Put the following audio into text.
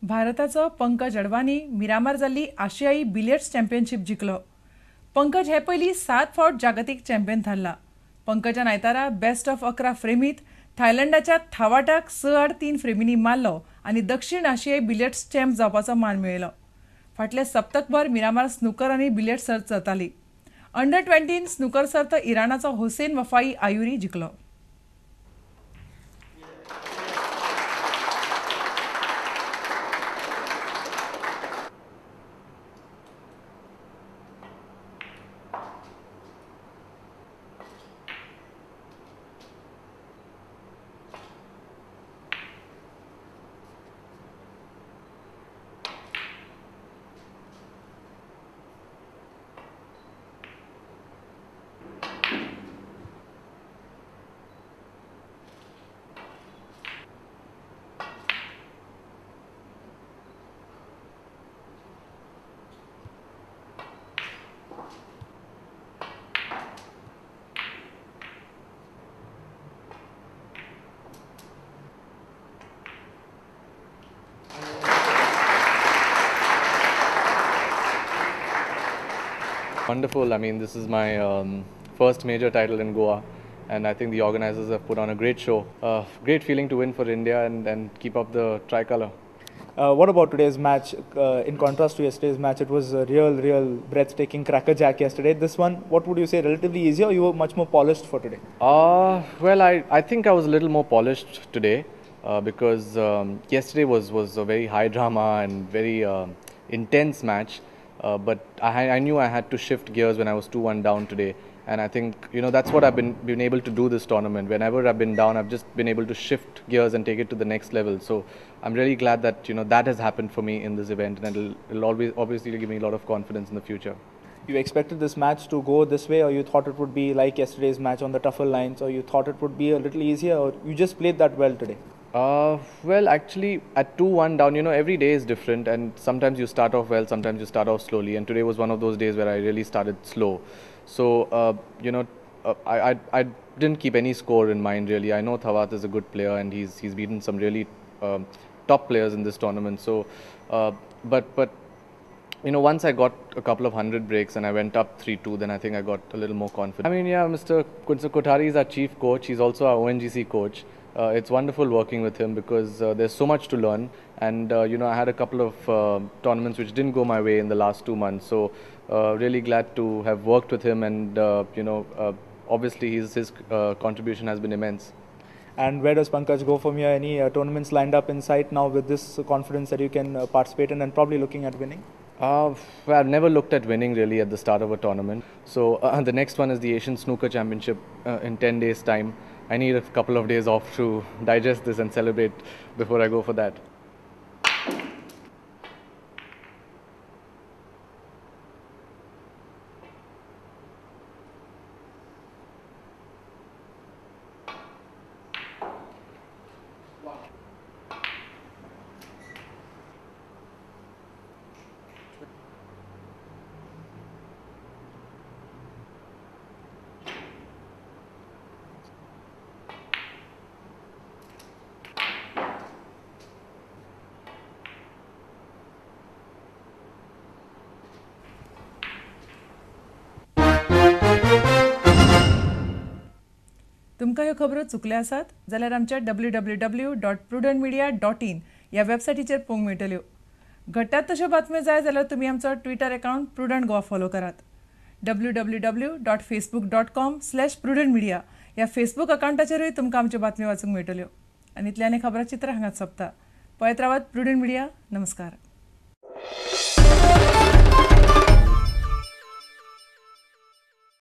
भारताचो पंकज अडवाणी मिरामार जाल्ली आशियाई बिलियर्ड्स चॅम्पियनशीप जिखलो. पंकज हे पयलीं 7 फावट जागतीक चॅम्पियन थारला. पंकजान आयतारा बेस्ट ऑफ 11 फ्रेमीत थायलंडाच्या थावाटाक 6-3 फ्रेमींनी मारलो आनी दक्षिण आशियाई बिलियर्ड्स चॅम्प जावपाचो मान मेळयलो. फाटले सप्तकभर मिरामार स्नूकर आनी बिलियर्ड्स सर्त जाताली. अंडर-20 स्नूकर सर्त इराणाचो Hussain वफाई आयुरी जिखलो. Wonderful. I mean, this is my first major title in Goa, and I think the organizers have put on a great show. Great feeling to win for India and keep up the tricolour. What about today's match? In contrast to yesterday's match, it was a real breathtaking crackerjack yesterday. This one, what would you say, relatively easier, or you were much more polished for today? Well, I think I was a little more polished today because yesterday was a very high drama and very intense match. But I knew I had to shift gears when I was 2-1 down today, and I think that's what I've been able to do this tournament. Whenever I've been down, I've just been able to shift gears and take it to the next level. So I'm really glad that that has happened for me in this event, and it'll always obviously give me a lot of confidence in the future. You expected this match to go this way, or you thought it would be like yesterday's match on the tougher lines, or you thought it would be a little easier, or you just played that well today? Well, actually, at 2-1 down, every day is different, and sometimes you start off well, sometimes you start off slowly, and today was one of those days where I really started slow. So, I didn't keep any score in mind really. I know Thawat is a good player, and he's beaten some really top players in this tournament. So, but once I got a couple of 100 breaks and I went up 3-2, then I think I got a little more confident. I mean, yeah, Mr. Kothari is our chief coach. He's also our ONGC coach. It's wonderful working with him because there's so much to learn, and I had a couple of tournaments which didn't go my way in the last 2 months, so really glad to have worked with him, and obviously his contribution has been immense. And where does Pankaj go from here? Any tournaments lined up in sight now with this confidence that you can participate in, and probably looking at winning? Well, I've never looked at winning really at the start of a tournament. So the next one is the Asian Snooker Championship in 10 days time. I need a couple of days off to digest this and celebrate before I go for that. तुमकां ह्यो खबरो चुकल्यो आसात जाल्यार आमच्या www.prudentmedia.in ह्या वेबसायटीचेर पळोवंक मेळटल्यो. घडटात तश्यो बातम्यो जाय जाल्यार तुमी आमचो Twitter account Prudent Goa follow करात. www.facebook.com/prudentmedia ह्या फेसबूक अकावंटाचेरूय तुमकां आमच्यो बातम्यो वाचूंक मेळटल्यो. आनी इतल्यान खबरां चित्र हांगाच सोंपता. पळयत रावात प्रुडंट मिडिया. नमस्कार.